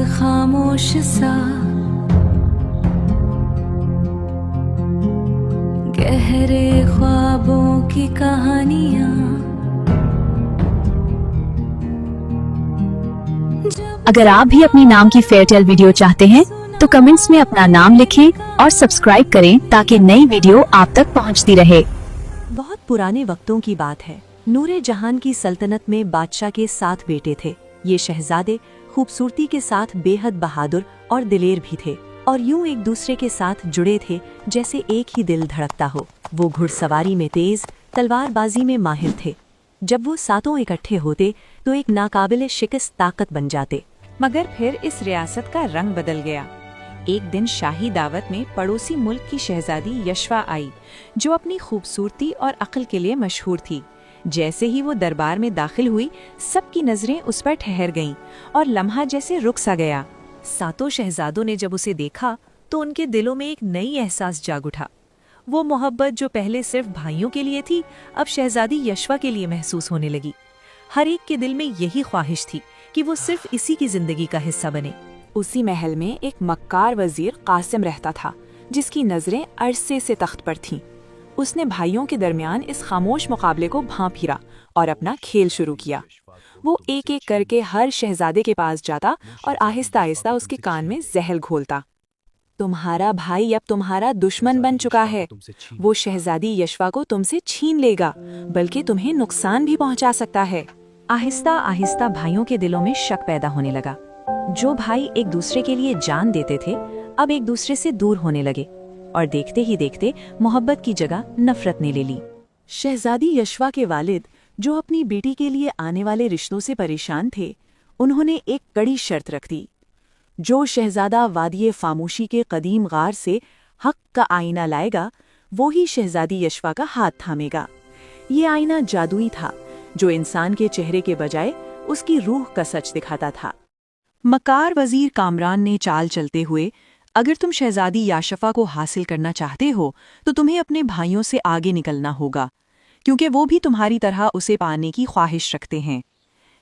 खामोश सा गहरे ख्वाबों की कहानियां। अगर आप भी अपनी नाम की फेयर टेल वीडियो चाहते हैं तो कमेंट्स में अपना नाम लिखें और सब्सक्राइब करें ताकि नई वीडियो आप तक पहुंचती रहे। बहुत पुराने वक्तों की बात है। नूरे जहान की सल्तनत में बादशाह के 7 बेटे थे। ये शहजादे खूबसूरती के साथ बेहद बहादुर और दिलेर भी थे और यूं एक दूसरे के साथ जुड़े थे जैसे एक ही दिल धड़कता हो। वो घुड़सवारी में तेज, तलवारबाजी में माहिर थे। जब वो सातों इकट्ठे होते तो एक नाकाबिले शिकस्त ताकत बन जाते। मगर फिर इस रियासत का रंग बदल गया। एक दिन शाही दावत में पड़ोसी मुल्क की शहजादी यशवा आई, जो अपनी खूबसूरती और अक्ल के लिए मशहूर थी। जैसे ही वो दरबार में दाखिल हुई, सबकी नजरें उस पर ठहर गईं और लम्हा जैसे रुक सा गया। सातों शहजादों ने जब उसे देखा तो उनके दिलों में एक नई एहसास जाग उठा। वो मोहब्बत जो पहले सिर्फ भाइयों के लिए थी, अब शहजादी यशवा के लिए महसूस होने लगी। हर एक के दिल में यही ख्वाहिश थी कि वो सिर्फ इसी की जिंदगी का हिस्सा बने। उसी महल में एक मक्कार वजीर कासिम रहता था, जिसकी नजरें अरसे से तख्त पर थीं। उसने भाइयों के दरमियान इस खामोश मुकाबले को भांप फिरा और अपना खेल शुरू किया। वो एक एक करके हर शहजादे के पास जाता और आहिस्ता आहिस्ता उसके कान में जहर घोलता। तुम्हारा भाई अब तुम्हारा दुश्मन बन चुका है। वो शहजादी यशवा को तुमसे छीन लेगा, बल्कि तुम्हें नुकसान भी पहुंचा सकता है। आहिस्ता आहिस्ता भाइयों के दिलों में शक पैदा होने लगा। जो भाई एक दूसरे के लिए जान देते थे, अब एक दूसरे से दूर होने लगे और देखते ही देखते मोहब्बत की जगह नफरत ने ले ली। शहजादी यशवा के वालिद, जो अपनी बेटी के लिए आने वाले रिश्तों से परेशान थे, उन्होंने एक कड़ी शर्त रख दी। जो शहजादा वादिये फामोशी के कदीम गार से हक का आईना लाएगा, वो ही शहजादी यशवा का हाथ थामेगा। ये आईना जादुई था, जो इंसान के चेहरे के बजाय उसकी रूह का सच दिखाता था। मकार वजीर कामरान ने चाल चलते हुए, अगर तुम शहजादी याशफा को हासिल करना चाहते हो तो तुम्हें अपने भाइयों से आगे निकलना होगा, क्योंकि वो भी तुम्हारी तरह उसे पाने की ख्वाहिश रखते हैं।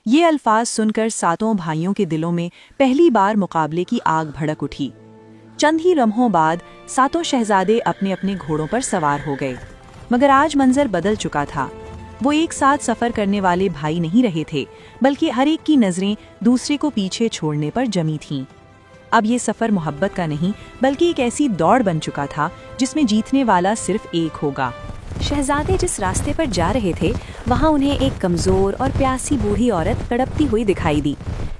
ये अल्फाज सुनकर सातों भाइयों के दिलों में पहली बार मुकाबले की आग भड़क उठी। चंद ही लम्हों बाद सातों शहजादे अपने अपने घोड़ों पर सवार हो गए। मगर आज मंजर बदल चुका था। वो एक साथ सफर करने वाले भाई नहीं रहे थे, बल्कि हर एक की नजरें दूसरे को पीछे छोड़ने पर जमी थीं। अब ये सफर मोहब्बत का नहीं, बल्कि एक ऐसी दौड़ बन चुका था जिसमें जीतने वाला सिर्फ एक होगा। शहजादे जिस रास्ते पर जा रहे थे, वहां उन्हें एक कमजोर और प्यासी बूढ़ी औरत तड़पती हुई दिखाई दी।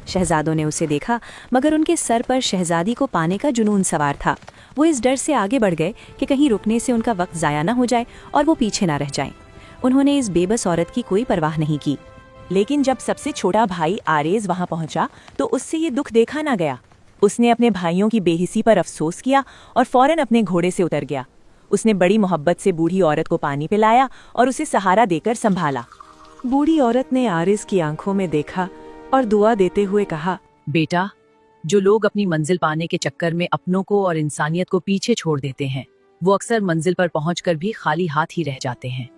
शहजादों ने उसे देखा, मगर उनके सर पर शहजादी को पाने का जुनून सवार था। वो इस डर से आगे बढ़ गए कि कहीं रुकने से उनका वक्त जाया न हो जाए और वो पीछे न रह जाएं। उन्होंने इस बेबस औरत की कोई परवाह नहीं की। लेकिन जब सबसे छोटा भाई आरेज वहां पहुंचा तो उससे ये दुख देखा न गया। उसने अपने भाइयों की बेहिसी पर अफसोस किया और फौरन अपने घोड़े से उतर गया। उसने बड़ी मोहब्बत से बूढ़ी औरत को पानी पिलाया और उसे सहारा देकर संभाला। बूढ़ी औरत ने आरेज की आंखों में देखा और दुआ देते हुए कहा, बेटा, जो लोग अपनी मंजिल पाने के चक्कर में अपनों को और इंसानियत को पीछे छोड़ देते हैं, वो अक्सर मंजिल पर पहुंचकर भी खाली हाथ ही रह जाते हैं।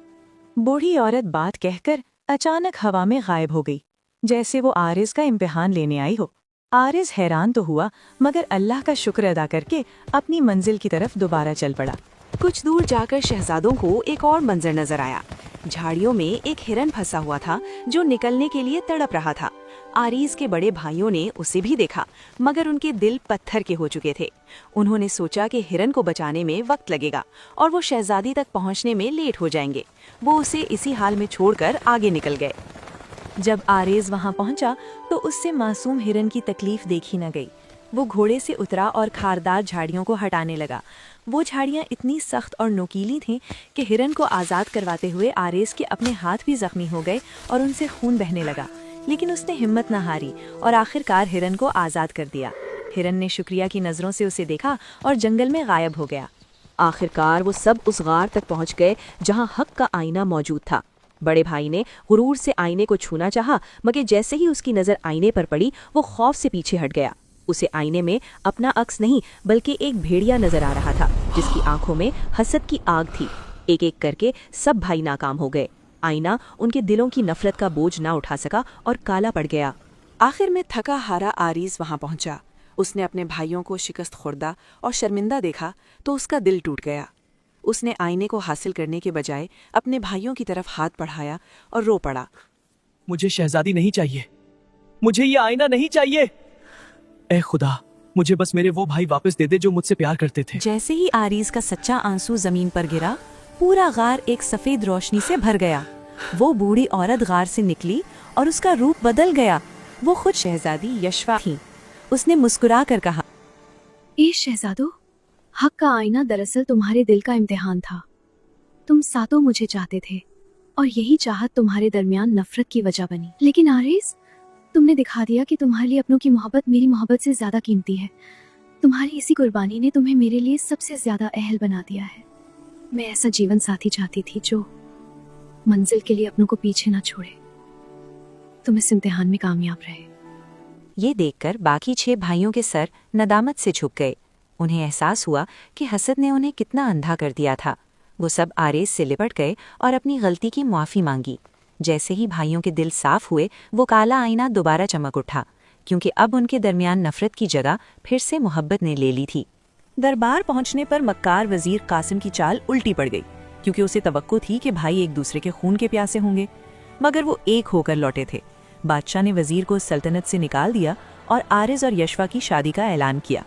बूढ़ी औरत बात कहकर अचानक हवा में गायब हो गई, जैसे वो आरिज का इम्तिहान लेने आई हो। आरिज हैरान तो हुआ, मगर अल्लाह का शुक्र अदा करके अपनी मंजिल की तरफ दोबारा चल पड़ा। कुछ दूर जाकर शहजादों को एक और मंजर नजर आया। झाड़ियों में एक हिरन फंसा हुआ था, जो निकलने के लिए तड़प रहा था। आरीज के बड़े भाइयों ने उसे भी देखा, मगर उनके दिल पत्थर के हो चुके थे। उन्होंने सोचा कि हिरन को बचाने में वक्त लगेगा और वो शहजादी तक पहुंचने में लेट हो जाएंगे। वो उसे इसी हाल में छोड़कर आगे निकल गए। जब आरेज वहां पहुंचा तो उससे मासूम हिरन की तकलीफ देखी न गई। वो घोड़े से उतरा और खारदार झाड़ियों को हटाने लगा। वो झाड़ियां इतनी सख्त और नोकीली थीं कि हिरन को आज़ाद करवाते हुए आरेज के अपने हाथ भी जख्मी हो गए और उनसे खून बहने लगा। लेकिन उसने हिम्मत न हारी और आखिरकार हिरन को आज़ाद कर दिया। हिरन ने शुक्रिया की नज़रों से उसे देखा और जंगल में गायब हो गया। आखिरकार वो सब उस गार तक पहुंच गए जहां हक का आईना मौजूद था। बड़े भाई ने गुरूर से आईने को छूना चाहा, मगर जैसे ही उसकी नज़र आईने पर पड़ी वो खौफ से पीछे हट गया। उसे आईने में अपना अक्स नहीं बल्कि एक भेड़िया नजर आ रहा था, जिसकी आंखों में हसद की आग थी। एक एक करके सब भाई नाकाम हो गए। आईना उनके दिलों की नफरत का बोझ ना उठा सका और काला पड़ गया। आखिर में थका हारा आरीज वहां पहुंचा। उसने अपने भाइयों को शिकस्त खुर्दा और शर्मिंदा देखा तो उसका दिल टूट गया। उसने आईने को हासिल करने के बजाय अपने भाइयों की तरफ हाथ बढ़ाया और रो पड़ा। मुझे शहजादी नहीं चाहिए, मुझे ये आईना नहीं चाहिए। ऐ खुदा, मुझे बस मेरे वो भाई वापस दे दे जो मुझसे प्यार करते थे। जैसे ही आरीज का सच्चा आंसू जमीन पर गिरा, पूरा गार एक सफेद रोशनी से भर गया। वो बूढ़ी औरत गार से निकली और उसका रूप बदल गया। वो खुद शहजादी यशवा थी। उसने मुस्कुरा कर कहा, ए शहजादो, हक का आईना दरअसल तुम्हारे दिल का इम्तिहान था। तुम सातों मुझे चाहते थे और यही चाहत तुम्हारे दरमियान नफरत की वजह बनी। लेकिन आरिस, तुमने दिखा दिया कि तुम्हारे लिए अपनों की मोहब्बत मेरी मोहब्बत से ज्यादा कीमती है। तुम्हारी इसी कुर्बानी ने तुम्हें मेरे लिए सबसे ज्यादा अहल बना दिया है। मैं ऐसा जीवन साथी चाहती थी जो मंजिल के लिए अपनों को पीछे ना छोड़े। तुम इस इम्तिहान में कामयाब रहे। ये देखकर बाकी 6 भाइयों के सर नदामत से झुक गए। उन्हें एहसास हुआ कि हसद ने उन्हें कितना अंधा कर दिया था। वो सब आरेज से लिपट गए और अपनी गलती की माफ़ी मांगी। जैसे ही भाइयों के दिल साफ हुए, वो काला आईना दोबारा चमक उठा, क्योंकि अब उनके दरमियान नफरत की जगह फिर से मोहब्बत ने ले ली थी। दरबार पहुंचने पर मक्कार वजीर कासिम की चाल उल्टी पड़ गई, क्योंकि उसे तवक्को थी कि भाई एक दूसरे के खून के प्यासे होंगे, मगर वो एक होकर लौटे थे। बादशाह ने वजीर को सल्तनत से निकाल दिया और आरिज और यशवा की शादी का ऐलान किया।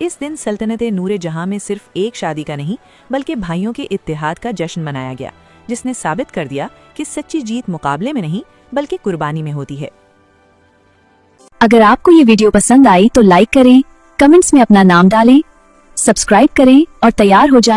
इस दिन सल्तनत नूरे जहां में सिर्फ एक शादी का नहीं बल्कि भाइयों के इत्तेहाद का जश्न मनाया गया, जिसने साबित कर दिया कि सच्ची जीत मुकाबले में नहीं बल्कि कुर्बानी में होती है। अगर आपको ये वीडियो पसंद आई तो लाइक करें, कमेंट्स में अपना नाम डालें, सब्सक्राइब करें और तैयार हो जाएं